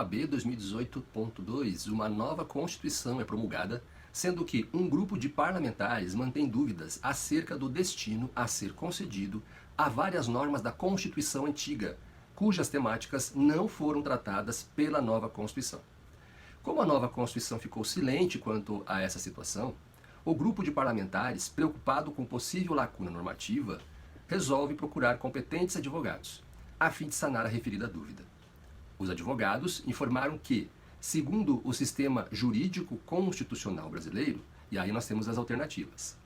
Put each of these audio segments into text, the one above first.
B 2018.2, uma nova Constituição é promulgada, sendo que um grupo de parlamentares mantém dúvidas acerca do destino a ser concedido a várias normas da Constituição antiga, cujas temáticas não foram tratadas pela nova Constituição. Como a nova Constituição ficou silente quanto a essa situação, o grupo de parlamentares, preocupado com possível lacuna normativa, resolve procurar competentes advogados, a fim de sanar a referida dúvida. Os advogados informaram que, segundo o sistema jurídico constitucional brasileiro, e aí nós temos as alternativas.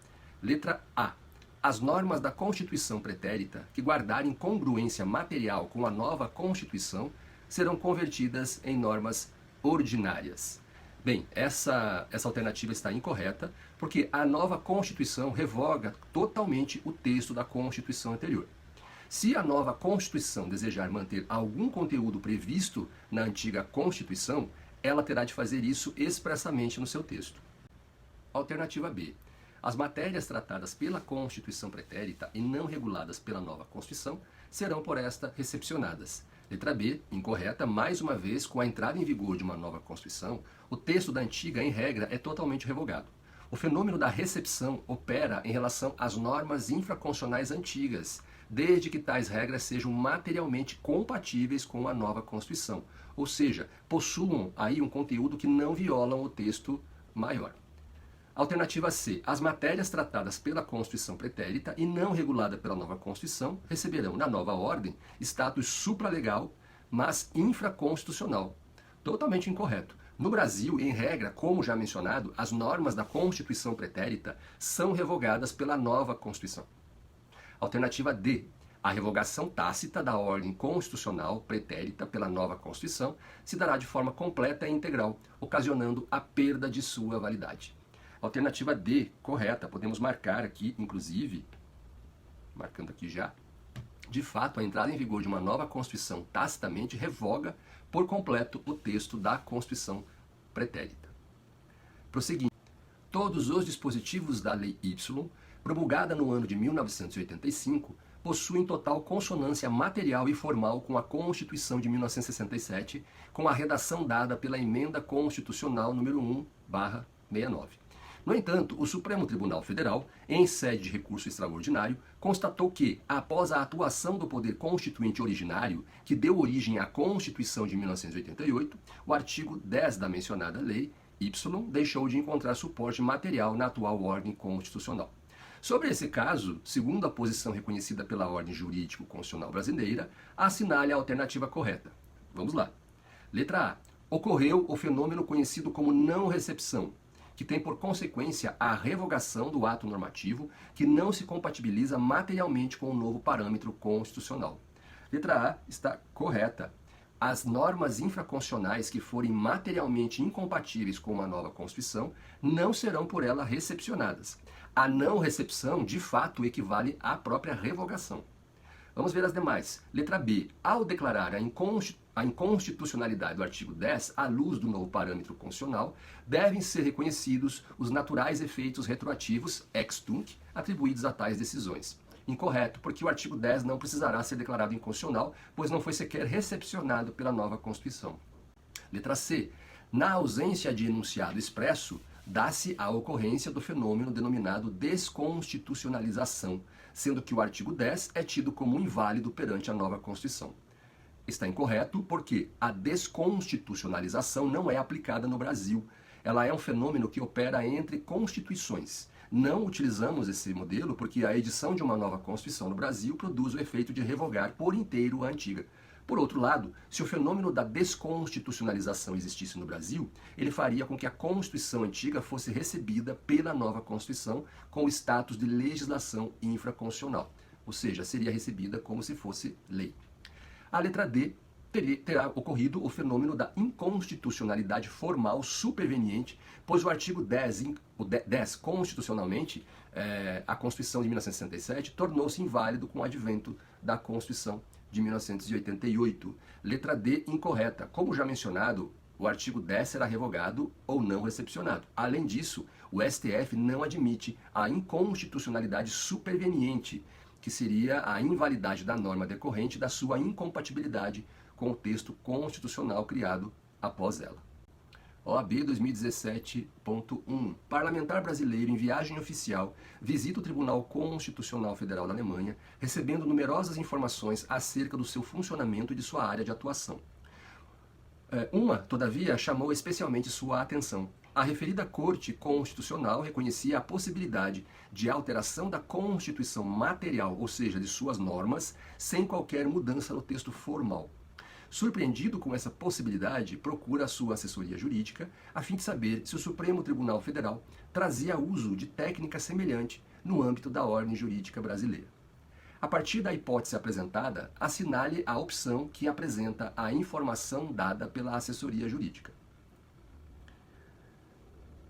Letra A. As normas da Constituição pretérita que guardarem congruência material com a nova Constituição serão convertidas em normas ordinárias. Bem, essa alternativa está incorreta, porque a nova Constituição revoga totalmente o texto da Constituição anterior. Se a nova Constituição desejar manter algum conteúdo previsto na antiga Constituição, ela terá de fazer isso expressamente no seu texto. Alternativa B. As matérias tratadas pela Constituição pretérita e não reguladas pela nova Constituição serão por esta recepcionadas. Letra B, incorreta, mais uma vez, com a entrada em vigor de uma nova Constituição, o texto da antiga, em regra, é totalmente revogado. O fenômeno da recepção opera em relação às normas infraconstitucionais antigas, desde que tais regras sejam materialmente compatíveis com a nova Constituição, ou seja, possuam aí um conteúdo que não violam o texto maior. Alternativa C. As matérias tratadas pela Constituição pretérita e não regulada pela nova Constituição receberão, na nova ordem, status supralegal, mas infraconstitucional. Totalmente incorreto. No Brasil, em regra, como já mencionado, as normas da Constituição pretérita são revogadas pela nova Constituição. Alternativa D. A revogação tácita da ordem constitucional pretérita pela nova Constituição se dará de forma completa e integral, ocasionando a perda de sua validade. Alternativa D, correta, podemos marcar aqui, inclusive, marcando aqui já, de fato, a entrada em vigor de uma nova Constituição tacitamente revoga por completo o texto da Constituição pretérita. Prosseguindo, todos os dispositivos da Lei Y, promulgada no ano de 1985, possuem total consonância material e formal com a Constituição de 1967, com a redação dada pela Emenda Constitucional número 1/69. No entanto, o Supremo Tribunal Federal, em sede de recurso extraordinário, constatou que, após a atuação do poder constituinte originário, que deu origem à Constituição de 1988, o artigo 10 da mencionada Lei Y deixou de encontrar suporte material na atual ordem constitucional. Sobre esse caso, segundo a posição reconhecida pela ordem jurídico-constitucional brasileira, assinale a alternativa correta. Vamos lá. Letra A. Ocorreu o fenômeno conhecido como não recepção, que tem por consequência a revogação do ato normativo que não se compatibiliza materialmente com o novo parâmetro constitucional. Letra A está correta. As normas infraconstitucionais que forem materialmente incompatíveis com uma nova Constituição não serão por ela recepcionadas. A não recepção, de fato, equivale à própria revogação. Vamos ver as demais. Letra B. Ao declarar a inconstitucionalidade do artigo 10, à luz do novo parâmetro constitucional, devem ser reconhecidos os naturais efeitos retroativos, ex tunc, atribuídos a tais decisões. Incorreto, porque o artigo 10 não precisará ser declarado inconstitucional, pois não foi sequer recepcionado pela nova Constituição. Letra C. Na ausência de enunciado expresso, dá-se a ocorrência do fenômeno denominado desconstitucionalização, sendo que o artigo 10 é tido como inválido perante a nova Constituição. Está incorreto porque a desconstitucionalização não é aplicada no Brasil. Ela é um fenômeno que opera entre constituições. Não utilizamos esse modelo porque a edição de uma nova Constituição no Brasil produz o efeito de revogar por inteiro a antiga. Por outro lado, se o fenômeno da desconstitucionalização existisse no Brasil, ele faria com que a Constituição antiga fosse recebida pela nova Constituição com o status de legislação infraconstitucional, ou seja, seria recebida como se fosse lei. A letra D terá ocorrido o fenômeno da inconstitucionalidade formal superveniente, pois o artigo 10 constitucionalmente, a Constituição de 1967, tornou-se inválido com o advento da Constituição de 1988. Letra D, incorreta. Como já mencionado, o artigo 10 será revogado ou não recepcionado. Além disso, o STF não admite a inconstitucionalidade superveniente, que seria a invalidade da norma decorrente da sua incompatibilidade com o texto constitucional criado após ela. OAB 2017.1. Parlamentar brasileiro em viagem oficial visita o Tribunal Constitucional Federal da Alemanha, recebendo numerosas informações acerca do seu funcionamento e de sua área de atuação. Uma, todavia, chamou especialmente sua atenção. A referida Corte Constitucional reconhecia a possibilidade de alteração da Constituição material, ou seja, de suas normas, sem qualquer mudança no texto formal. Surpreendido com essa possibilidade, procura a sua assessoria jurídica a fim de saber se o Supremo Tribunal Federal trazia uso de técnica semelhante no âmbito da ordem jurídica brasileira. A partir da hipótese apresentada, assinale a opção que apresenta a informação dada pela assessoria jurídica.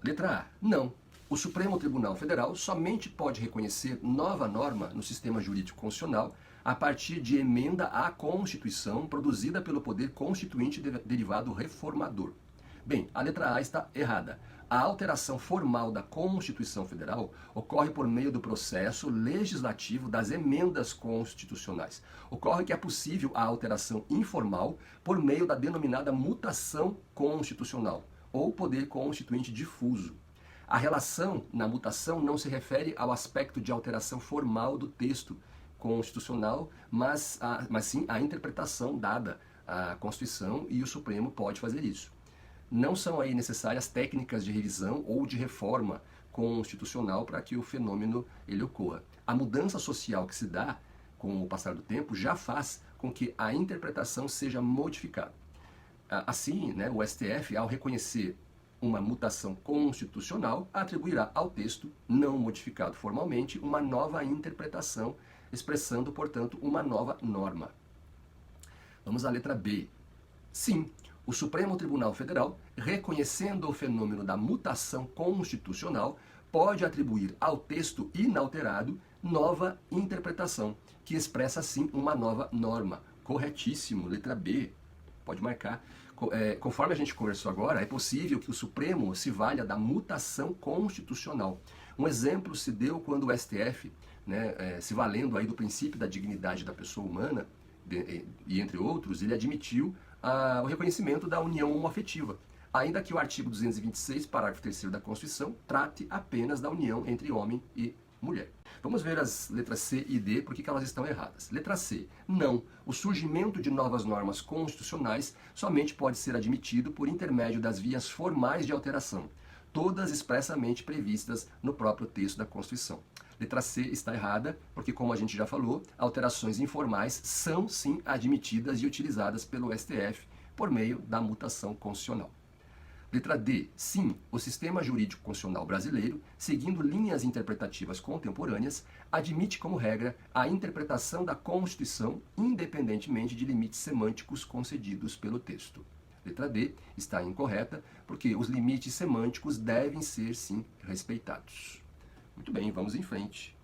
Letra A. Não. O Supremo Tribunal Federal somente pode reconhecer nova norma no sistema jurídico constitucional a partir de emenda à Constituição produzida pelo Poder Constituinte derivado reformador. Bem, a letra A está errada. A alteração formal da Constituição Federal ocorre por meio do processo legislativo das emendas constitucionais. Ocorre que é possível a alteração informal por meio da denominada mutação constitucional, ou poder constituinte difuso. A relação na mutação não se refere ao aspecto de alteração formal do texto constitucional, mas sim à interpretação dada à Constituição, e o Supremo pode fazer isso. Não são aí necessárias técnicas de revisão ou de reforma constitucional para que o fenômeno ele ocorra. A mudança social que se dá com o passar do tempo já faz com que a interpretação seja modificada. Assim, o STF, ao reconhecer uma mutação constitucional, atribuirá ao texto, não modificado formalmente, uma nova interpretação, expressando, portanto, uma nova norma. Vamos à letra B. Sim, o Supremo Tribunal Federal, reconhecendo o fenômeno da mutação constitucional, pode atribuir ao texto inalterado nova interpretação, que expressa, assim, uma nova norma. Corretíssimo, letra B. Pode marcar. Conforme a gente conversou agora, é possível que o Supremo se valha da mutação constitucional. Um exemplo se deu quando o STF, se valendo aí do princípio da dignidade da pessoa humana, e entre outros, ele admitiu o reconhecimento da união homoafetiva, ainda que o artigo 226, parágrafo 3º da Constituição, trate apenas da união entre homem e mulher. Vamos ver as letras C e D, por que elas estão erradas. Letra C. Não. O surgimento de novas normas constitucionais somente pode ser admitido por intermédio das vias formais de alteração, todas expressamente previstas no próprio texto da Constituição. Letra C está errada, porque, como a gente já falou, alterações informais são, sim, admitidas e utilizadas pelo STF por meio da mutação constitucional. Letra D. Sim, o sistema jurídico constitucional brasileiro, seguindo linhas interpretativas contemporâneas, admite como regra a interpretação da Constituição independentemente de limites semânticos concedidos pelo texto. Letra D está incorreta, porque os limites semânticos devem ser, sim, respeitados. Muito bem, vamos em frente.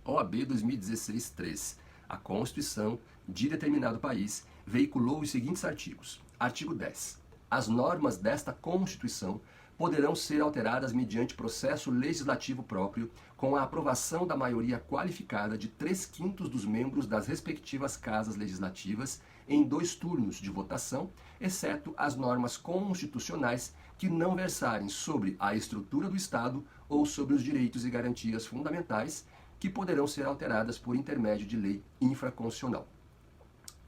OAB 2016-3. A Constituição de determinado país veiculou os seguintes artigos. Artigo 10. As normas desta Constituição poderão ser alteradas mediante processo legislativo próprio, com a aprovação da maioria qualificada de 3/5 dos membros das respectivas casas legislativas em 2 turnos de votação, exceto as normas constitucionais que não versarem sobre a estrutura do Estado ou sobre os direitos e garantias fundamentais, que poderão ser alteradas por intermédio de lei infraconstitucional.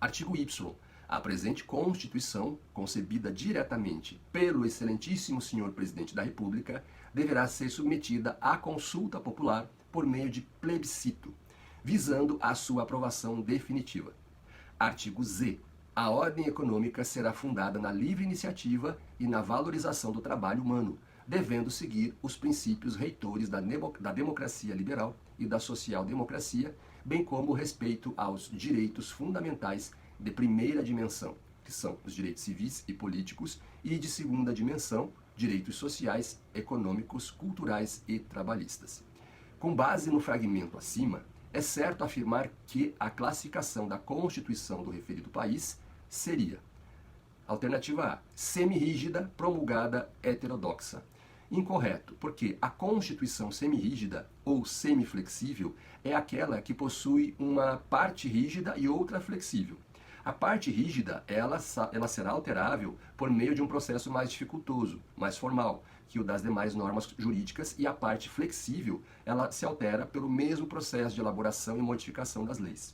Artigo Y. A presente Constituição, concebida diretamente pelo excelentíssimo senhor Presidente da República, deverá ser submetida à consulta popular por meio de plebiscito, visando a sua aprovação definitiva. Artigo Z. A ordem econômica será fundada na livre iniciativa e na valorização do trabalho humano, devendo seguir os princípios reitores da democracia liberal e da social-democracia, bem como o respeito aos direitos fundamentais de primeira dimensão, que são os direitos civis e políticos, e de segunda dimensão, direitos sociais, econômicos, culturais e trabalhistas. Com base no fragmento acima, é certo afirmar que a classificação da Constituição do referido país seria: alternativa A, semirrígida, promulgada, heterodoxa. Incorreto, porque a Constituição semirrígida ou semiflexível é aquela que possui uma parte rígida e outra flexível. A parte rígida, ela será alterável por meio de um processo mais dificultoso, mais formal, que o das demais normas jurídicas, e a parte flexível, ela se altera pelo mesmo processo de elaboração e modificação das leis.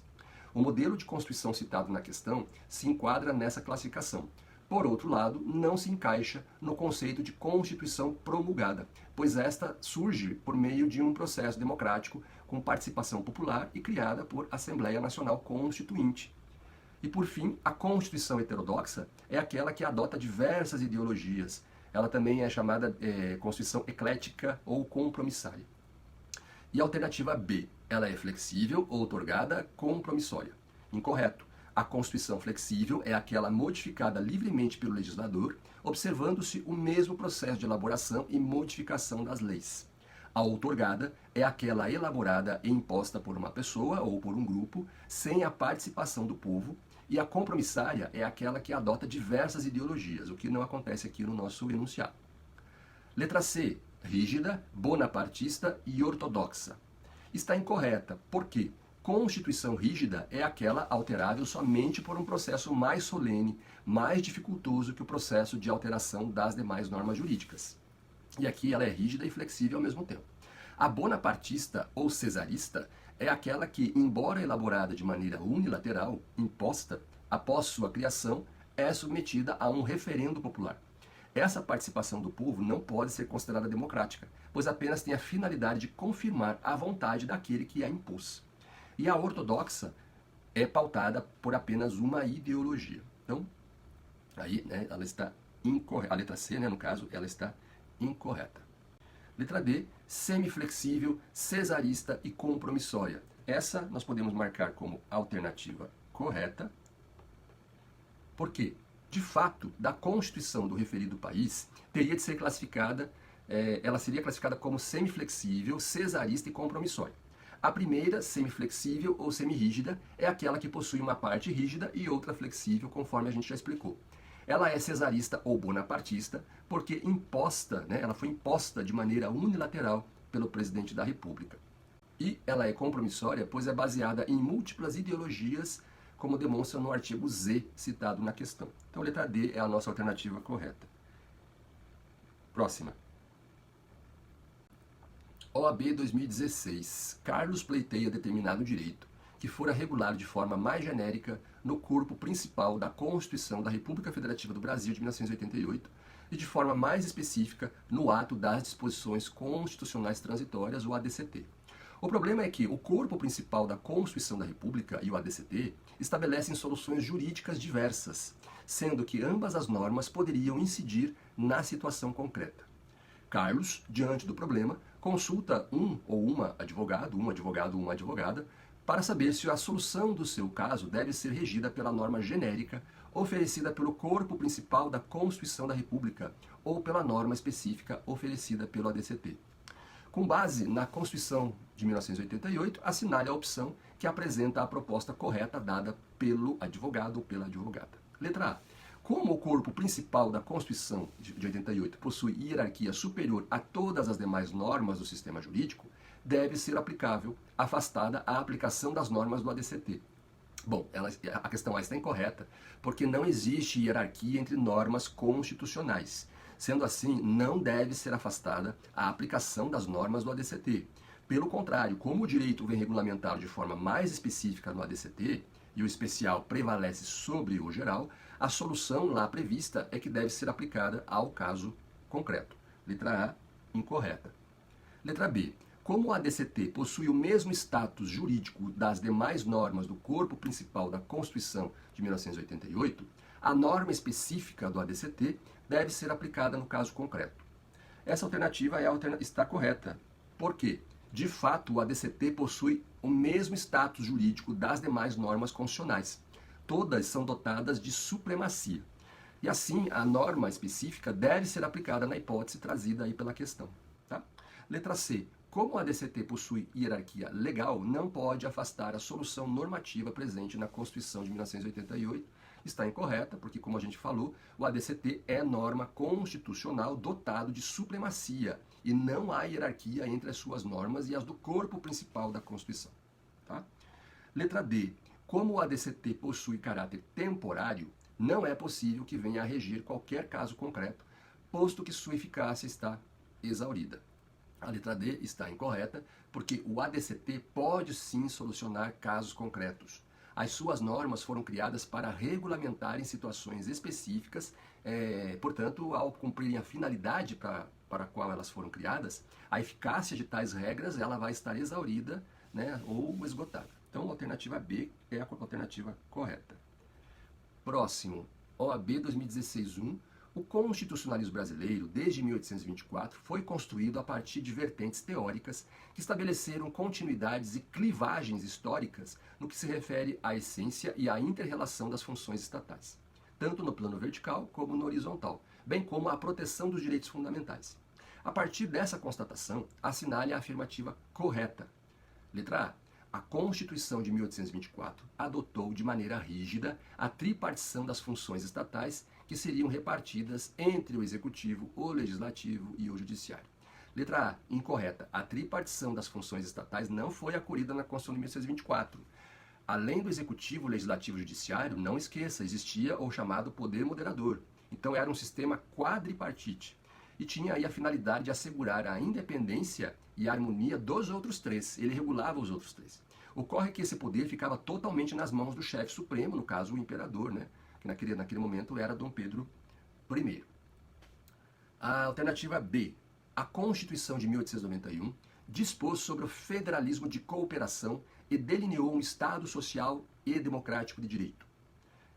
O modelo de Constituição citado na questão se enquadra nessa classificação. Por outro lado, não se encaixa no conceito de Constituição promulgada, pois esta surge por meio de um processo democrático com participação popular e criada por Assembleia Nacional Constituinte. E por fim, a Constituição heterodoxa é aquela que adota diversas ideologias. Ela também é chamada Constituição eclética ou compromissária. E a alternativa B, ela é flexível ou outorgada compromissória. Incorreto. A Constituição flexível é aquela modificada livremente pelo legislador, observando-se o mesmo processo de elaboração e modificação das leis. A outorgada é aquela elaborada e imposta por uma pessoa ou por um grupo, sem a participação do povo, e a compromissária é aquela que adota diversas ideologias, o que não acontece aqui no nosso enunciado. Letra C, rígida, bonapartista e ortodoxa. Está incorreta, porque Constituição rígida é aquela alterável somente por um processo mais solene, mais dificultoso que o processo de alteração das demais normas jurídicas. E aqui ela é rígida e flexível ao mesmo tempo. A bonapartista ou cesarista é aquela que, embora elaborada de maneira unilateral, imposta, após sua criação, é submetida a um referendo popular. Essa participação do povo não pode ser considerada democrática, pois apenas tem a finalidade de confirmar a vontade daquele que a impôs. E a ortodoxa é pautada por apenas uma ideologia. Então, aí, ela está incorreta. A letra C, no caso, ela está incorreta. Letra D, semiflexível, cesarista e compromissória. Essa nós podemos marcar como alternativa correta, porque, de fato, da Constituição do referido país, teria de ser classificada, ela seria classificada como semiflexível, cesarista e compromissória. A primeira, semiflexível ou semirrígida, é aquela que possui uma parte rígida e outra flexível, conforme a gente já explicou. Ela é cesarista ou bonapartista porque ela foi imposta de maneira unilateral pelo presidente da República. E ela é compromissória, pois é baseada em múltiplas ideologias, como demonstra no artigo Z citado na questão. Então, letra D é a nossa alternativa correta. Próxima. OAB 2016. Carlos pleiteia determinado direito que fora regulado de forma mais genérica no corpo principal da Constituição da República Federativa do Brasil de 1988 e de forma mais específica no ato das disposições constitucionais transitórias, o ADCT. O problema é que o corpo principal da Constituição da República e o ADCT estabelecem soluções jurídicas diversas, sendo que ambas as normas poderiam incidir na situação concreta. Carlos, diante do problema, consulta um ou uma advogado, uma advogada, para saber se a solução do seu caso deve ser regida pela norma genérica oferecida pelo corpo principal da Constituição da República ou pela norma específica oferecida pelo ADCT. Com base na Constituição de 1988, assinale a opção que apresenta a proposta correta dada pelo advogado ou pela advogada. Letra A. Como o corpo principal da Constituição de 88 possui hierarquia superior a todas as demais normas do sistema jurídico, deve ser aplicável, afastada a aplicação das normas do ADCT. Bom, a questão A está incorreta, porque não existe hierarquia entre normas constitucionais. Sendo assim, não deve ser afastada a aplicação das normas do ADCT. Pelo contrário, como o direito vem regulamentado de forma mais específica no ADCT, e o especial prevalece sobre o geral, a solução lá prevista é que deve ser aplicada ao caso concreto. Letra A, incorreta. Letra B. Como o ADCT possui o mesmo status jurídico das demais normas do corpo principal da Constituição de 1988, a norma específica do ADCT deve ser aplicada no caso concreto. Essa alternativa está correta. Por quê? De fato, o ADCT possui o mesmo status jurídico das demais normas constitucionais. Todas são dotadas de supremacia. E assim, a norma específica deve ser aplicada na hipótese trazida aí pela questão. Tá? Letra C. Como o ADCT possui hierarquia legal, não pode afastar a solução normativa presente na Constituição de 1988. Está incorreta, porque, como a gente falou, o ADCT é norma constitucional dotado de supremacia e não há hierarquia entre as suas normas e as do corpo principal da Constituição. Tá? Letra D. Como o ADCT possui caráter temporário, não é possível que venha a reger qualquer caso concreto, posto que sua eficácia está exaurida. A letra D está incorreta, porque o ADCT pode sim solucionar casos concretos. As suas normas foram criadas para regulamentarem situações específicas, portanto, ao cumprirem a finalidade para a qual elas foram criadas, a eficácia de tais regras ela vai estar exaurida, né, ou esgotada. Então, a alternativa B é a alternativa correta. Próximo, OAB 2016-1. O constitucionalismo brasileiro, desde 1824, foi construído a partir de vertentes teóricas que estabeleceram continuidades e clivagens históricas no que se refere à essência e à inter-relação das funções estatais, tanto no plano vertical como no horizontal, bem como a proteção dos direitos fundamentais. A partir dessa constatação, assinale a afirmativa correta. Letra A. A Constituição de 1824 adotou de maneira rígida a tripartição das funções estatais que seriam repartidas entre o Executivo, o Legislativo e o Judiciário. Letra A. Incorreta. A tripartição das funções estatais não foi acolhida na Constituição de 1824. Além do Executivo, Legislativo e Judiciário, não esqueça, existia o chamado Poder Moderador. Então era um sistema quadripartite. E tinha aí a finalidade de assegurar a independência e a harmonia dos outros três. Ele regulava os outros três. Ocorre que esse poder ficava totalmente nas mãos do chefe supremo, no caso o imperador, né? Que naquele momento era Dom Pedro I. A alternativa B. A Constituição de 1891 dispôs sobre o federalismo de cooperação e delineou um Estado social e democrático de direito.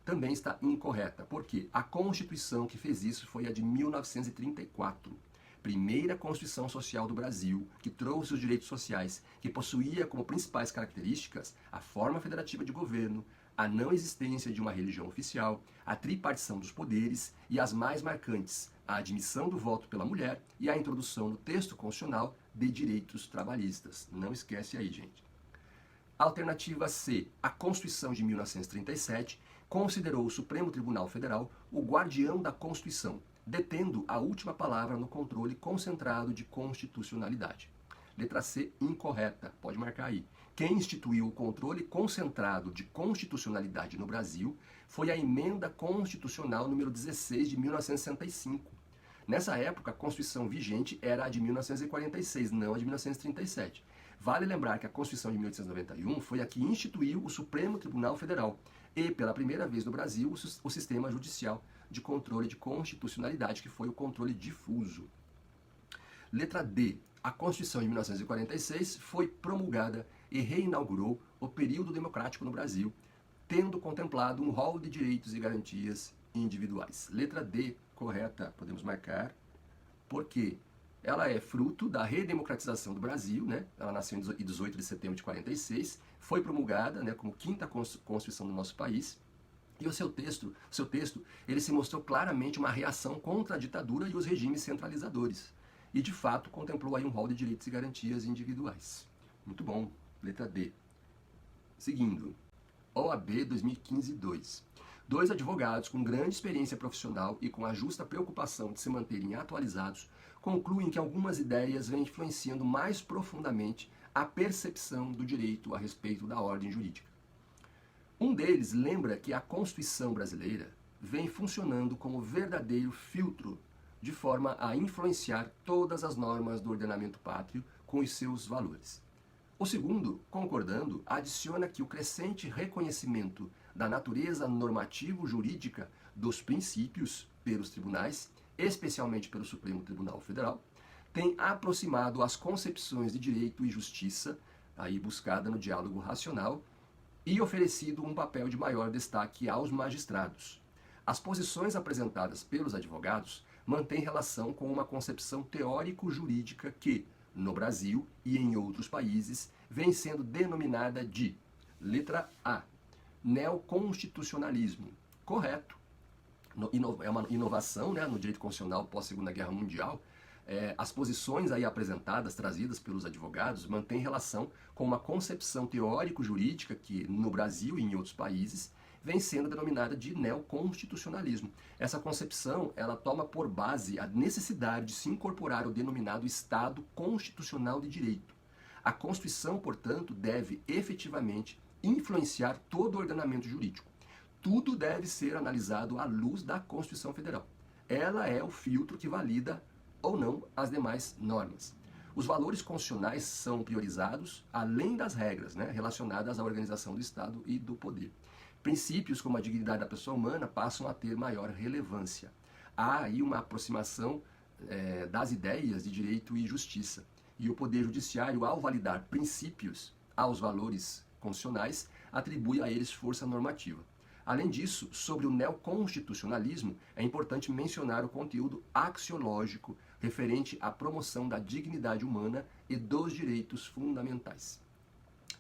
Também está incorreta, porque a Constituição que fez isso foi a de 1934, primeira Constituição Social do Brasil, que trouxe os direitos sociais, que possuía como principais características a forma federativa de governo, a não existência de uma religião oficial, a tripartição dos poderes e as mais marcantes, a admissão do voto pela mulher e a introdução no texto constitucional de direitos trabalhistas. Não esquece aí, gente. Alternativa C. A Constituição de 1937 considerou o Supremo Tribunal Federal o guardião da Constituição, detendo a última palavra no controle concentrado de constitucionalidade. Letra C, incorreta. Pode marcar aí. Quem instituiu o controle concentrado de constitucionalidade no Brasil foi a Emenda Constitucional número 16 de 1965. Nessa época, a Constituição vigente era a de 1946, não a de 1937. Vale lembrar que a Constituição de 1891 foi a que instituiu o Supremo Tribunal Federal e, pela primeira vez no Brasil, o sistema judicial de controle de constitucionalidade, que foi o controle difuso. Letra D. A Constituição de 1946 foi promulgada e reinaugurou o período democrático no Brasil, tendo contemplado um rol de direitos e garantias individuais. Letra D, correta, podemos marcar, porque ela é fruto da redemocratização do Brasil, né? Ela nasceu em 18 de setembro de 46, foi promulgada, né, como quinta Constituição do nosso país, e o seu texto, ele se mostrou claramente uma reação contra a ditadura e os regimes centralizadores. E, de fato, contemplou aí um rol de direitos e garantias individuais. Muito bom. Letra D. Seguindo. OAB 2015-2. Dois advogados com grande experiência profissional e com a justa preocupação de se manterem atualizados concluem que algumas ideias vêm influenciando mais profundamente a percepção do direito a respeito da ordem jurídica. Um deles lembra que a Constituição brasileira vem funcionando como verdadeiro filtro de forma a influenciar todas as normas do ordenamento pátrio com os seus valores. O segundo, concordando, adiciona que o crescente reconhecimento da natureza normativo-jurídica dos princípios pelos tribunais, especialmente pelo Supremo Tribunal Federal, tem aproximado as concepções de direito e justiça, aí buscada no diálogo racional, e oferecido um papel de maior destaque aos magistrados. As posições apresentadas pelos advogados mantêm relação com uma concepção teórico-jurídica que, no Brasil e em outros países, vem sendo denominada de, letra A, neoconstitucionalismo. Correto. É uma inovação, né, no direito constitucional pós-Segunda Guerra Mundial. As posições aí apresentadas, trazidas pelos advogados, mantêm relação com uma concepção teórico-jurídica que, no Brasil e em outros países, vem sendo denominada de neoconstitucionalismo. Essa concepção, ela toma por base a necessidade de se incorporar o denominado Estado Constitucional de Direito. A Constituição, portanto, deve efetivamente influenciar todo o ordenamento jurídico. Tudo deve ser analisado à luz da Constituição Federal. Ela é o filtro que valida ou não as demais normas. Os valores constitucionais são priorizados além das regras, relacionadas à organização do Estado e do poder. Princípios como a dignidade da pessoa humana passam a ter maior relevância. Há aí uma aproximação das ideias de direito e justiça. E o Poder Judiciário, ao validar princípios aos valores constitucionais, atribui a eles força normativa. Além disso, sobre o neoconstitucionalismo, é importante mencionar o conteúdo axiológico referente à promoção da dignidade humana e dos direitos fundamentais.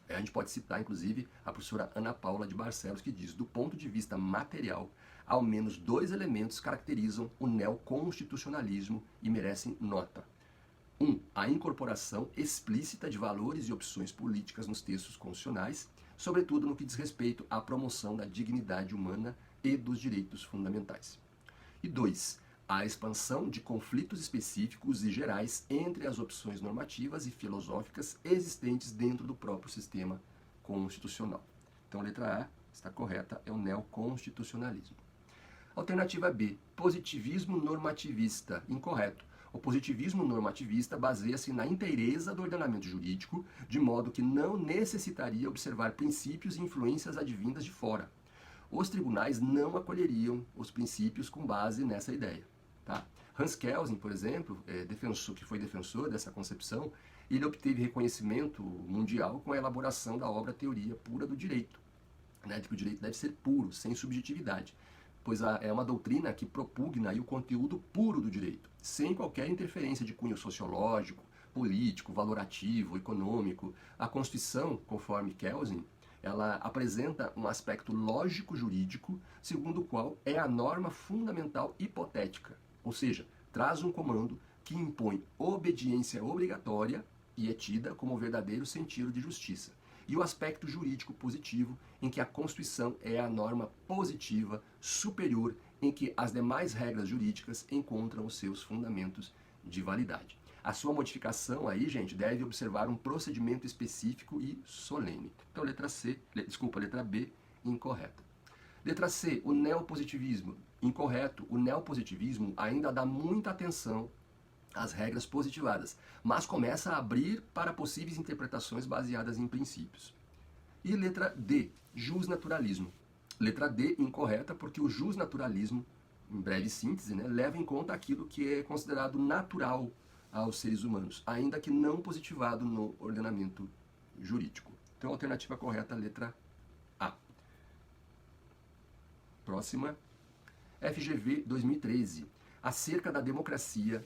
A gente pode citar, inclusive, a professora Ana Paula de Barcelos, que diz: do ponto de vista material, ao menos 2 elementos caracterizam o neoconstitucionalismo e merecem nota. 1. A incorporação explícita de valores e opções políticas nos textos constitucionais, sobretudo no que diz respeito à promoção da dignidade humana e dos direitos fundamentais. E 2. A expansão de conflitos específicos e gerais entre as opções normativas e filosóficas existentes dentro do próprio sistema constitucional. Então a letra A está correta, é o neoconstitucionalismo. Alternativa B, positivismo normativista, incorreto. O positivismo normativista baseia-se na inteireza do ordenamento jurídico, de modo que não necessitaria observar princípios e influências advindas de fora. Os tribunais não acolheriam os princípios com base nessa ideia. Tá? Hans Kelsen, por exemplo, que foi defensor dessa concepção, ele obteve reconhecimento mundial com a elaboração da obra Teoria Pura do Direito, de que o direito deve ser puro, sem subjetividade, pois é uma doutrina que propugna o conteúdo puro do direito, sem qualquer interferência de cunho sociológico, político, valorativo, econômico. A Constituição, conforme Kelsen, ela apresenta um aspecto lógico-jurídico, segundo o qual é a norma fundamental hipotética, ou seja, traz um comando que impõe obediência obrigatória e é tida como verdadeiro sentido de justiça. E o aspecto jurídico positivo, em que a Constituição é a norma positiva superior, em que as demais regras jurídicas encontram os seus fundamentos de validade. A sua modificação aí, gente, deve observar um procedimento específico e solene. Então, letra B, incorreta. Letra C, o neopositivismo, incorreto. O neopositivismo ainda dá muita atenção as regras positivadas, mas começa a abrir para possíveis interpretações baseadas em princípios. E letra D, justnaturalismo. Letra D, incorreta, porque o justnaturalismo, em breve síntese, leva em conta aquilo que é considerado natural aos seres humanos, ainda que não positivado no ordenamento jurídico. Então, a alternativa correta, letra A. Próxima, FGV 2013, acerca da democracia,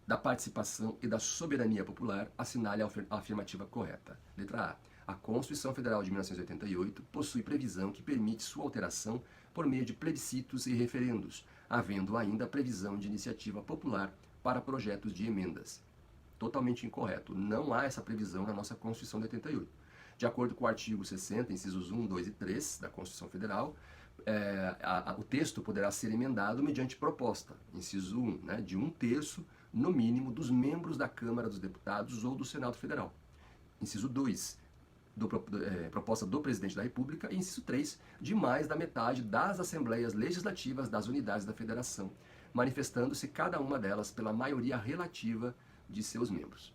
da participação e da soberania popular, assinale a afirmativa correta. Letra A. A Constituição Federal de 1988 possui previsão que permite sua alteração por meio de plebiscitos e referendos, havendo ainda a previsão de iniciativa popular para projetos de emendas. Totalmente incorreto. Não há essa previsão na nossa Constituição de 88. De acordo com o artigo 60, incisos 1, 2 e 3 da Constituição Federal, o texto poderá ser emendado mediante proposta, inciso 1, de 1/3, no mínimo, dos membros da Câmara dos Deputados ou do Senado Federal. Inciso 2, proposta do Presidente da República. E inciso 3, de mais da metade das Assembleias Legislativas das unidades da Federação, manifestando-se cada uma delas pela maioria relativa de seus membros.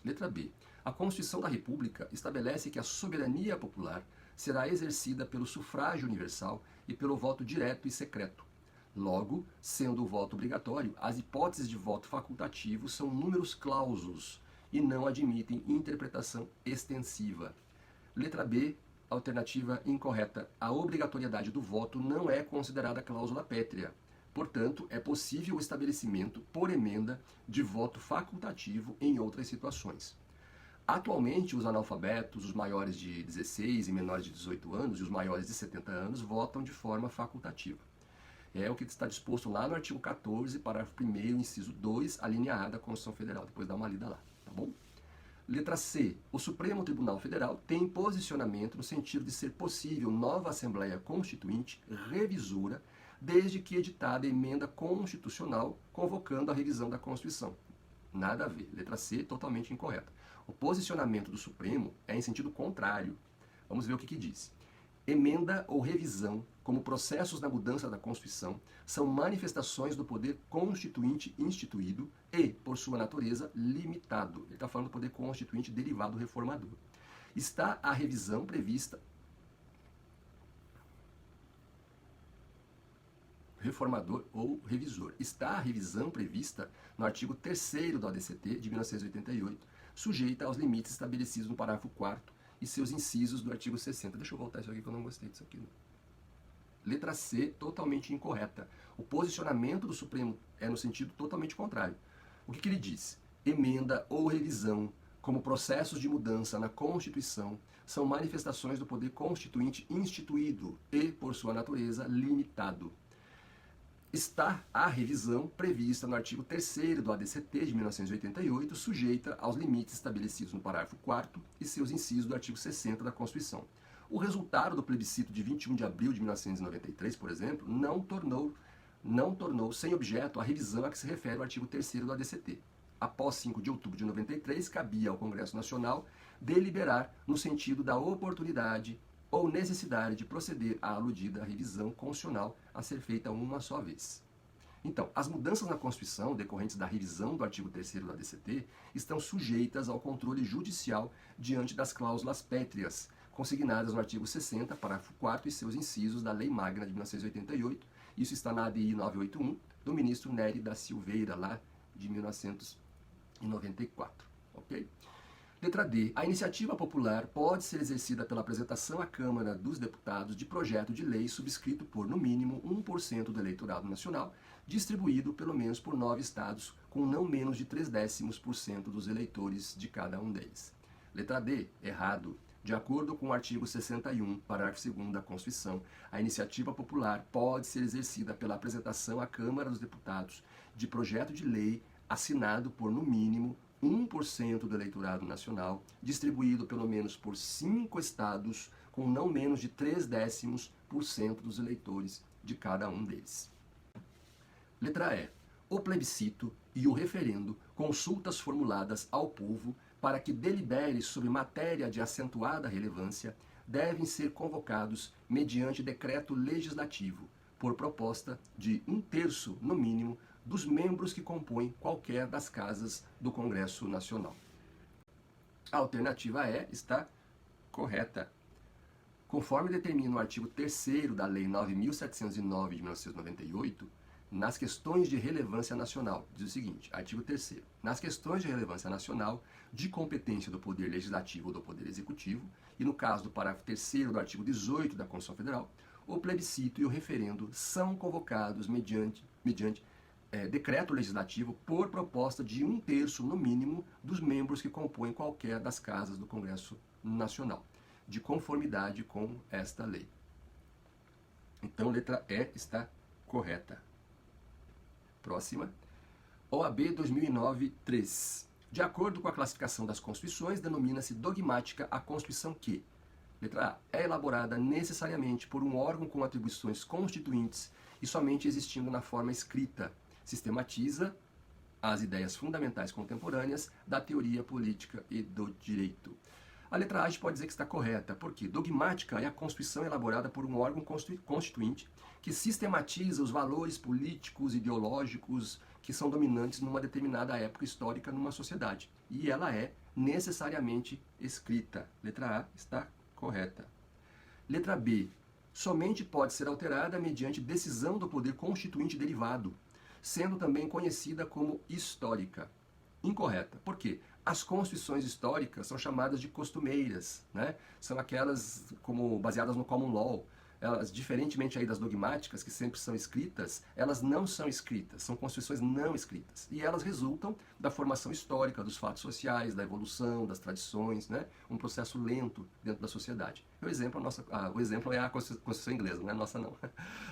Letra B. A Constituição da República estabelece que a soberania popular será exercida pelo sufrágio universal e pelo voto direto e secreto. Logo, sendo o voto obrigatório, as hipóteses de voto facultativo são números clausos e não admitem interpretação extensiva. Letra B, alternativa incorreta. A obrigatoriedade do voto não é considerada cláusula pétrea. Portanto, é possível o estabelecimento, por emenda, de voto facultativo em outras situações. Atualmente, os analfabetos, os maiores de 16 e menores de 18 anos e os maiores de 70 anos votam de forma facultativa. É o que está disposto lá no artigo 14, parágrafo 1º, inciso 2, a linha A da Constituição Federal. Depois dá uma lida lá, tá bom? Letra C. O Supremo Tribunal Federal tem posicionamento no sentido de ser possível nova Assembleia Constituinte revisora, desde que editada emenda constitucional convocando a revisão da Constituição. Nada a ver. Letra C, totalmente incorreta. O posicionamento do Supremo é em sentido contrário. Vamos ver o que diz. Emenda ou revisão, como processos na mudança da Constituição, são manifestações do poder constituinte instituído e, por sua natureza, limitado. Ele está falando do poder constituinte derivado do reformador. Está a revisão prevista... reformador ou revisor. Está a revisão prevista no artigo 3º do ADCT de 1988, sujeita aos limites estabelecidos no parágrafo 4º e seus incisos do artigo 60. Deixa eu voltar isso aqui que eu não gostei disso aqui. Letra C, totalmente incorreta. O posicionamento do Supremo é no sentido totalmente contrário. O que ele diz? Emenda ou revisão, como processos de mudança na Constituição, são manifestações do poder constituinte instituído e, por sua natureza, limitado. Está a revisão prevista no artigo 3º do ADCT de 1988, sujeita aos limites estabelecidos no parágrafo 4º e seus incisos do artigo 60 da Constituição. O resultado do plebiscito de 21 de abril de 1993, por exemplo, não tornou sem objeto a revisão a que se refere o artigo 3º do ADCT. Após 5 de outubro de 93, cabia ao Congresso Nacional deliberar no sentido da oportunidade ou necessidade de proceder à aludida revisão constitucional a ser feita uma só vez. Então, as mudanças na Constituição decorrentes da revisão do artigo 3º do ADCT estão sujeitas ao controle judicial diante das cláusulas pétreas, consignadas no artigo 60, parágrafo 4º e seus incisos da Lei Magna de 1988. Isso está na ADI 981, do ministro Nery da Silveira, lá de 1994. Ok? Letra D. A iniciativa popular pode ser exercida pela apresentação à Câmara dos Deputados de projeto de lei subscrito por, no mínimo, 1% do eleitorado nacional, distribuído pelo menos por 9 estados, com não menos de 0,3% dos eleitores de cada um deles. Letra D. Errado. De acordo com o artigo 61, parágrafo 2º da Constituição, a iniciativa popular pode ser exercida pela apresentação à Câmara dos Deputados de projeto de lei assinado por, no mínimo, 1% do eleitorado nacional, distribuído pelo menos por 5 estados, com não menos de 0,3% dos eleitores de cada um deles. Letra E. O plebiscito e o referendo, consultas formuladas ao povo para que delibere sobre matéria de acentuada relevância, devem ser convocados mediante decreto legislativo, por proposta de 1/3, no mínimo, dos membros que compõem qualquer das casas do Congresso Nacional. A alternativa E está correta. Conforme determina o artigo 3º da Lei 9.709 de 1998, nas questões de relevância nacional, diz o seguinte, artigo 3º, nas questões de relevância nacional, de competência do Poder Legislativo ou do Poder Executivo, e no caso do parágrafo 3º do artigo 18 da Constituição Federal, o plebiscito e o referendo são convocados mediante decreto legislativo por proposta de 1/3, no mínimo, dos membros que compõem qualquer das casas do Congresso Nacional, de conformidade com esta lei. Então, letra E está correta. Próxima. OAB 2009-3. De acordo com a classificação das Constituições, denomina-se dogmática a Constituição que, letra A, é elaborada necessariamente por um órgão com atribuições constituintes e somente existindo na forma escrita, sistematiza as ideias fundamentais contemporâneas da teoria política e do direito. A letra A a gente pode dizer que está correta, porque dogmática é a Constituição elaborada por um órgão constituinte que sistematiza os valores políticos, ideológicos que são dominantes numa determinada época histórica numa sociedade. E ela é necessariamente escrita. Letra A está correta. Letra B. Somente pode ser alterada mediante decisão do poder constituinte derivado, sendo também conhecida como histórica. Incorreta. Por quê? As constituições históricas são chamadas de costumeiras, né? São aquelas como baseadas no common law. Elas, diferentemente aí das dogmáticas, que sempre são escritas, elas não são escritas, são constituições não escritas. E elas resultam da formação histórica dos fatos sociais, da evolução, das tradições, né? Um processo lento dentro da sociedade. O exemplo é a Constituição inglesa, não é a nossa não.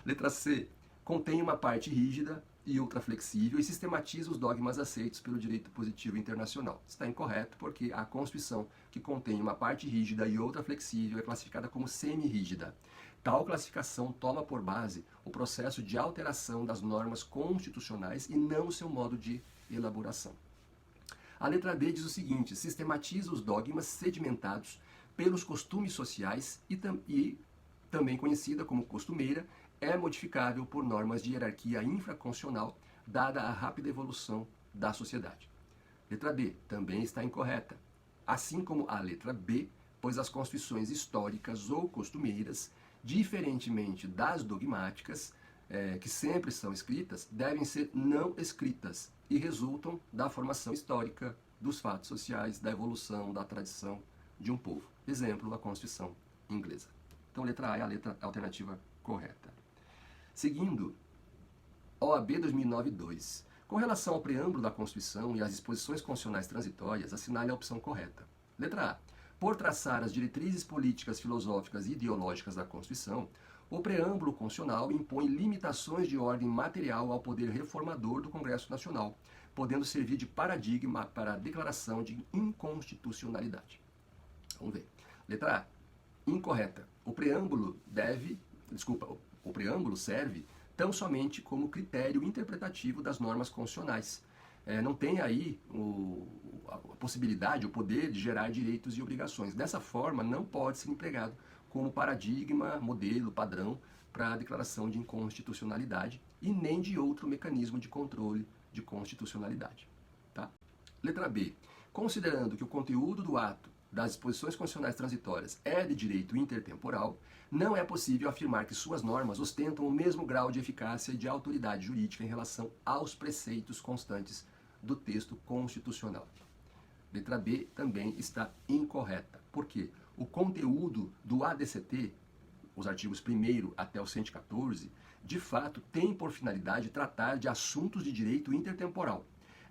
Letra C. Contém uma parte rígida e outra flexível e sistematiza os dogmas aceitos pelo direito positivo internacional. Está incorreto porque a Constituição que contém uma parte rígida e outra flexível é classificada como semi-rígida. Tal classificação toma por base o processo de alteração das normas constitucionais e não o seu modo de elaboração. A letra D diz o seguinte: sistematiza os dogmas sedimentados pelos costumes sociais e também conhecida como costumeira, é modificável por normas de hierarquia infraconstitucional, dada a rápida evolução da sociedade. Letra B também está incorreta, assim como a letra B, pois as constituições históricas ou costumeiras, diferentemente das dogmáticas, que sempre são escritas, devem ser não escritas e resultam da formação histórica dos fatos sociais, da evolução, da tradição de um povo. Exemplo, a Constituição inglesa. Então, letra A é a letra alternativa correta. Seguindo, OAB 2009-2. Com relação ao preâmbulo da Constituição e às disposições constitucionais transitórias, assinale a opção correta. Letra A. Por traçar as diretrizes políticas, filosóficas e ideológicas da Constituição, o preâmbulo constitucional impõe limitações de ordem material ao poder reformador do Congresso Nacional, podendo servir de paradigma para a declaração de inconstitucionalidade. Vamos ver. Letra A. Incorreta. O preâmbulo serve tão somente como critério interpretativo das normas constitucionais. Não tem aí a possibilidade, o poder de gerar direitos e obrigações. Dessa forma, não pode ser empregado como paradigma, modelo, padrão para a declaração de inconstitucionalidade e nem de outro mecanismo de controle de constitucionalidade. Tá? Letra B. Considerando que o conteúdo do ato das disposições constitucionais transitórias é de direito intertemporal, não é possível afirmar que suas normas ostentam o mesmo grau de eficácia e de autoridade jurídica em relação aos preceitos constantes do texto constitucional. Letra B também está incorreta. Por quê? O conteúdo do ADCT, os artigos 1º até o 114, de fato tem por finalidade tratar de assuntos de direito intertemporal.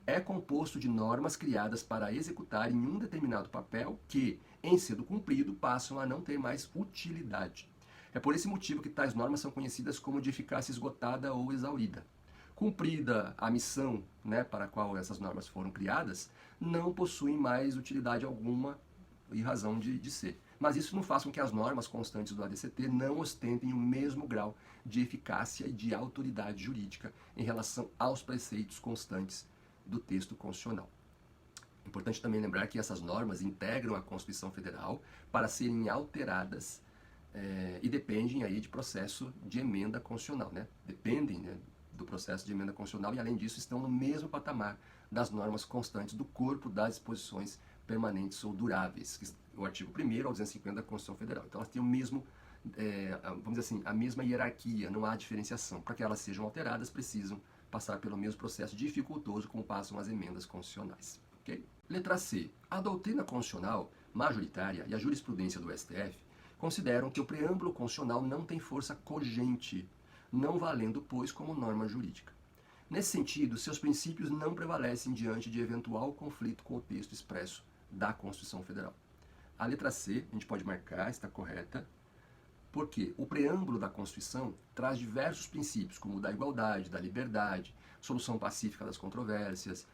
É composto de normas criadas para executarem um determinado papel que, em sendo cumprido, passam a não ter mais utilidade. É por esse motivo que tais normas são conhecidas como de eficácia esgotada ou exaurida. Cumprida a missão, para a qual essas normas foram criadas, não possuem mais utilidade alguma e razão de ser. Mas isso não faz com que as normas constantes do ADCT não ostentem o mesmo grau de eficácia e de autoridade jurídica em relação aos preceitos constantes do texto constitucional. Importante também lembrar que essas normas integram a Constituição Federal para serem alteradas e dependem aí de processo de emenda constitucional, Dependem, do processo de emenda constitucional e, além disso, estão no mesmo patamar das normas constantes do corpo das disposições permanentes ou duráveis, o artigo 1º ao 250 da Constituição Federal. Então, elas têm o mesmo, vamos dizer assim, a mesma hierarquia, não há diferenciação. Para que elas sejam alteradas, precisam passar pelo mesmo processo dificultoso como passam as emendas constitucionais. Okay? Letra C. A doutrina constitucional majoritária e a jurisprudência do STF consideram que o preâmbulo constitucional não tem força cogente, não valendo, pois, como norma jurídica. Nesse sentido, seus princípios não prevalecem diante de eventual conflito com o texto expresso da Constituição Federal. A letra C, a gente pode marcar, está correta, porque o preâmbulo da Constituição traz diversos princípios, como o da igualdade, da liberdade, solução pacífica das controvérsias,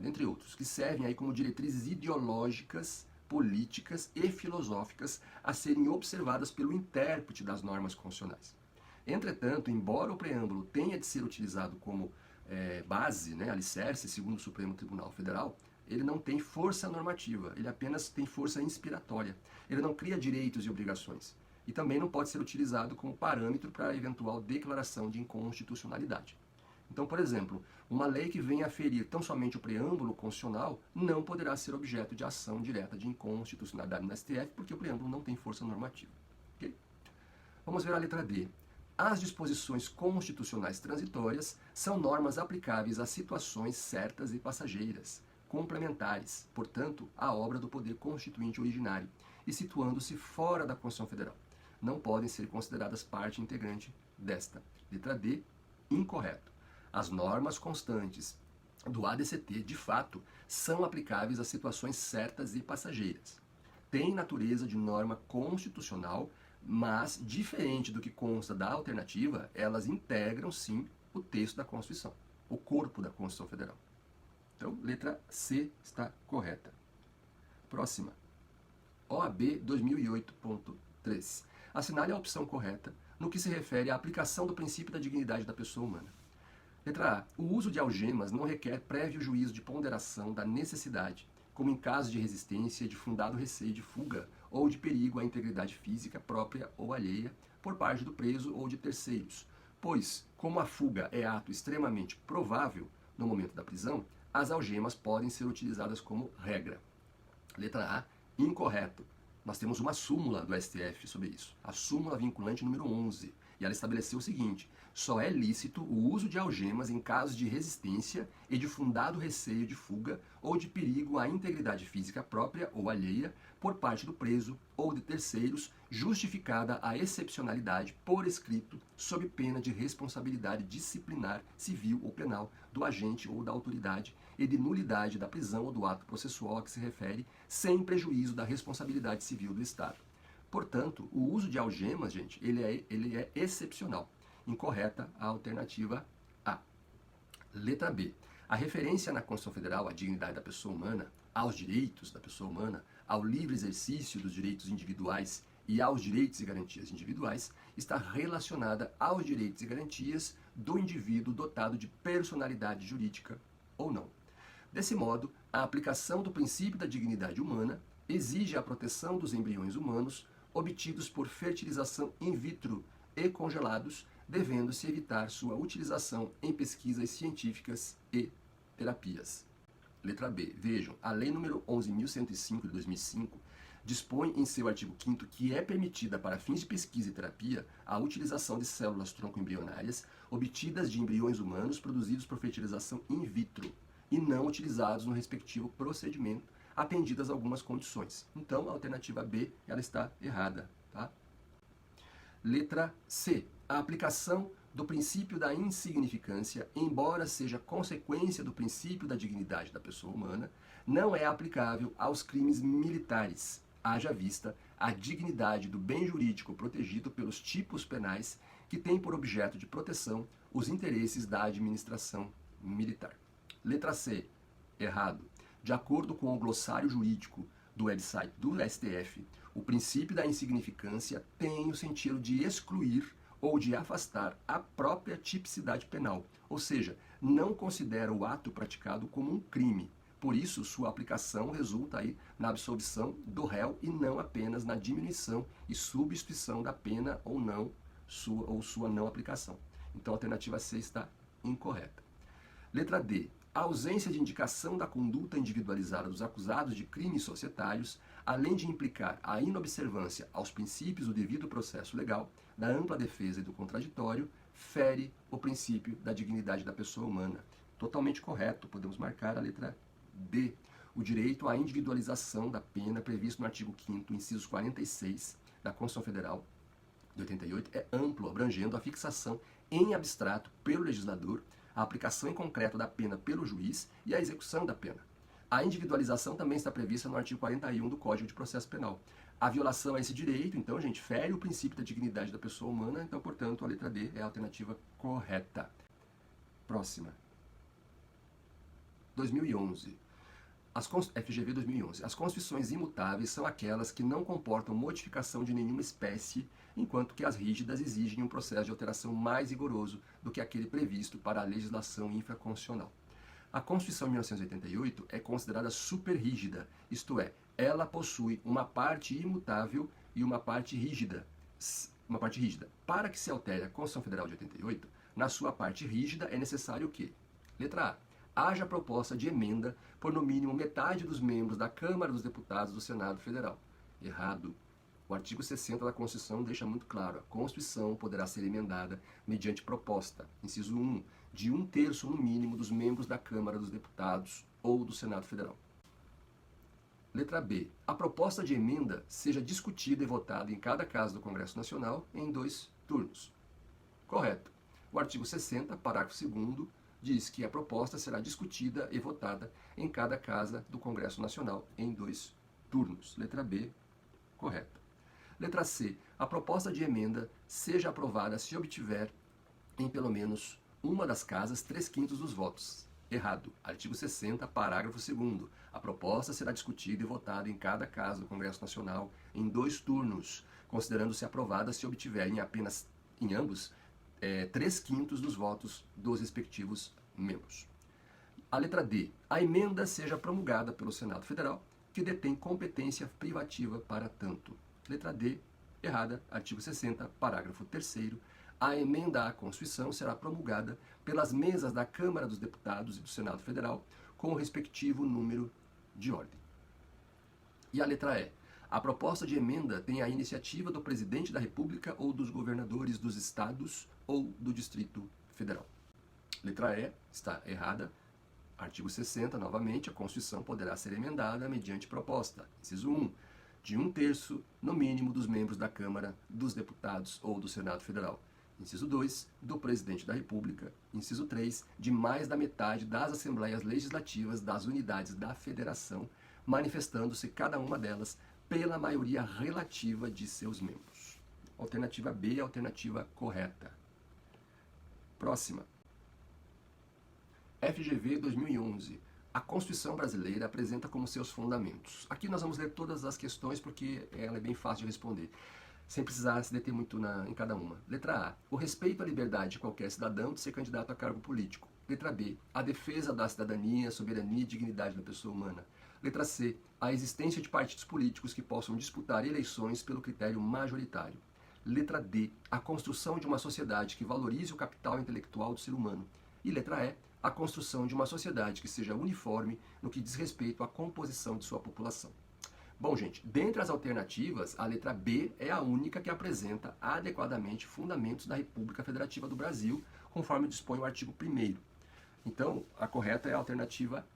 dentre outros, que servem aí como diretrizes ideológicas, políticas e filosóficas a serem observadas pelo intérprete das normas constitucionais. Entretanto, embora o preâmbulo tenha de ser utilizado como base, alicerce, segundo o Supremo Tribunal Federal, ele não tem força normativa, ele apenas tem força inspiratória. Ele não cria direitos e obrigações. E também não pode ser utilizado como parâmetro para eventual declaração de inconstitucionalidade. Então, por exemplo, uma lei que venha a ferir tão somente o preâmbulo constitucional não poderá ser objeto de ação direta de inconstitucionalidade no STF, porque o preâmbulo não tem força normativa. Okay? Vamos ver a letra D. As disposições constitucionais transitórias são normas aplicáveis a situações certas e passageiras, complementares, portanto, à obra do poder constituinte originário, e situando-se fora da Constituição Federal. Não podem ser consideradas parte integrante desta. Letra D, incorreto. As normas constantes do ADCT, de fato, são aplicáveis a situações certas e passageiras. Têm natureza de norma constitucional, mas, diferente do que consta da alternativa, elas integram, sim, o texto da Constituição, o corpo da Constituição Federal. Então, letra C está correta. Próxima. OAB 2008.3. Assinale a opção correta no que se refere à aplicação do princípio da dignidade da pessoa humana. Letra A. O uso de algemas não requer prévio juízo de ponderação da necessidade como em caso de resistência, de fundado receio de fuga ou de perigo à integridade física própria ou alheia por parte do preso ou de terceiros, pois, como a fuga é ato extremamente provável no momento da prisão, as algemas podem ser utilizadas como regra. Letra A, incorreto. Nós temos uma súmula do STF sobre isso, a súmula vinculante número 11, e ela estabeleceu o seguinte: só é lícito o uso de algemas em casos de resistência e de fundado receio de fuga ou de perigo à integridade física própria ou alheia por parte do preso ou de terceiros, justificada a excepcionalidade por escrito, sob pena de responsabilidade disciplinar, civil ou penal do agente ou da autoridade e de nulidade da prisão ou do ato processual a que se refere, sem prejuízo da responsabilidade civil do Estado. Portanto, o uso de algemas, gente, ele é excepcional. Incorreta a alternativa A. Letra B. A referência na Constituição Federal à dignidade da pessoa humana, aos direitos da pessoa humana, ao livre exercício dos direitos individuais e aos direitos e garantias individuais, está relacionada aos direitos e garantias do indivíduo dotado de personalidade jurídica ou não. Desse modo, a aplicação do princípio da dignidade humana exige a proteção dos embriões humanos obtidos por fertilização in vitro e congelados, devendo-se evitar sua utilização em pesquisas científicas e terapias. Letra B. Vejam, a Lei nº 11.105 de 2005 dispõe em seu artigo 5º que é permitida para fins de pesquisa e terapia a utilização de células tronco-embrionárias obtidas de embriões humanos produzidos por fertilização in vitro e não utilizados no respectivo procedimento, atendidas algumas condições. Então, a alternativa B, ela está errada, tá? Letra C. A aplicação do princípio da insignificância, embora seja consequência do princípio da dignidade da pessoa humana, não é aplicável aos crimes militares, haja vista a dignidade do bem jurídico protegido pelos tipos penais que têm por objeto de proteção os interesses da administração militar. Letra C. Errado. De acordo com o glossário jurídico do website do STF, o princípio da insignificância tem o sentido de excluir ou de afastar a própria tipicidade penal, ou seja, não considera o ato praticado como um crime. Por isso, sua aplicação resulta aí na absolvição do réu e não apenas na diminuição e substituição da pena ou sua não aplicação. Então, a alternativa C está incorreta. Letra D. A ausência de indicação da conduta individualizada dos acusados de crimes societários, além de implicar a inobservância aos princípios do devido processo legal, da ampla defesa e do contraditório, fere o princípio da dignidade da pessoa humana. Totalmente correto, podemos marcar a letra D. O direito à individualização da pena previsto no artigo 5º, incisos 46 da Constituição Federal de 88 é amplo, abrangendo a fixação em abstrato pelo legislador, a aplicação em concreto da pena pelo juiz e a execução da pena. A individualização também está prevista no artigo 41 do Código de Processo Penal. A violação a esse direito, então, gente, fere o princípio da dignidade da pessoa humana, então, portanto, a letra D é a alternativa correta. Próxima. 2011. FGV 2011. As constituições imutáveis são aquelas que não comportam modificação de nenhuma espécie, enquanto que as rígidas exigem um processo de alteração mais rigoroso do que aquele previsto para a legislação infraconstitucional. A Constituição de 1988 é considerada superrígida, isto é, ela possui uma parte imutável e uma parte rígida. Para que se altere a Constituição Federal de 88, na sua parte rígida é necessário o quê? Letra A. Haja proposta de emenda por no mínimo metade dos membros da Câmara dos Deputados do Senado Federal. Errado. O artigo 60 da Constituição deixa muito claro: a Constituição poderá ser emendada mediante proposta, inciso 1, de 1/3 no mínimo dos membros da Câmara dos Deputados ou do Senado Federal. Letra B. A proposta de emenda seja discutida e votada em cada casa do Congresso Nacional em 2 turnos. Correto. O artigo 60, parágrafo 2º, diz que a proposta será discutida e votada em cada casa do Congresso Nacional em 2 turnos. Letra B, correta. Letra C. A proposta de emenda seja aprovada se obtiver em pelo menos uma das casas 3/5 dos votos. Errado. Artigo 60, parágrafo 2º. A proposta será discutida e votada em cada casa do Congresso Nacional em 2 turnos, considerando-se aprovada se obtiver em ambos 3/5 dos votos dos respectivos membros. A letra D. A emenda seja promulgada pelo Senado Federal, que detém competência privativa para tanto. Letra D. Errada. Artigo 60, parágrafo 3º. A emenda à Constituição será promulgada pelas mesas da Câmara dos Deputados e do Senado Federal, com o respectivo número de ordem. E a letra E. A proposta de emenda tem a iniciativa do Presidente da República ou dos governadores dos estados ou do Distrito Federal. Letra E está errada. Artigo 60, novamente, a Constituição poderá ser emendada mediante proposta. Inciso 1. De 1/3, no mínimo, dos membros da Câmara, dos Deputados ou do Senado Federal. Inciso 2, do Presidente da República. Inciso 3, de mais da metade das Assembleias Legislativas das unidades da Federação, manifestando-se cada uma delas pela maioria relativa de seus membros. Alternativa B é a alternativa correta. Próxima. FGV 2011. A Constituição Brasileira apresenta como seus fundamentos. Aqui nós vamos ler todas as questões porque ela é bem fácil de responder, sem precisar se deter muito em cada uma. Letra A. O respeito à liberdade de qualquer cidadão de ser candidato a cargo político. Letra B. A defesa da cidadania, soberania e dignidade da pessoa humana. Letra C. A existência de partidos políticos que possam disputar eleições pelo critério majoritário. Letra D. A construção de uma sociedade que valorize o capital intelectual do ser humano. E letra E. A construção de uma sociedade que seja uniforme no que diz respeito à composição de sua população. Bom, gente, dentre as alternativas, a letra B é a única que apresenta adequadamente fundamentos da República Federativa do Brasil, conforme dispõe o artigo 1º. Então, a correta é a alternativa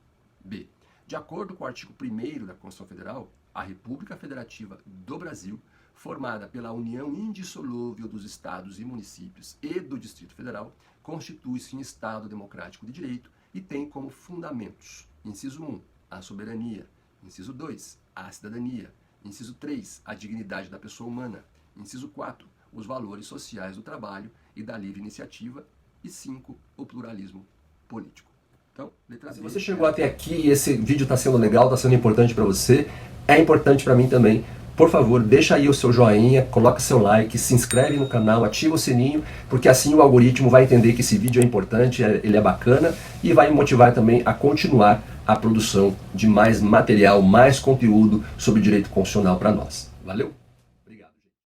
B. De acordo com o artigo 1º da Constituição Federal, a República Federativa do Brasil, formada pela união indissolúvel dos estados e municípios e do Distrito Federal, constitui-se em Estado democrático de direito e tem como fundamentos: inciso 1, a soberania; inciso 2, a cidadania; inciso 3, a dignidade da pessoa humana; inciso 4, os valores sociais do trabalho e da livre iniciativa; e 5, o pluralismo político. Então, letra B. Se você chegou até aqui e esse vídeo está sendo legal, está sendo importante para você, é importante para mim também. Por favor, deixa aí o seu joinha, coloca seu like, se inscreve no canal, ativa o sininho, porque assim o algoritmo vai entender que esse vídeo é importante, ele é bacana e vai me motivar também a continuar a produção de mais material, mais conteúdo sobre direito constitucional para nós. Valeu?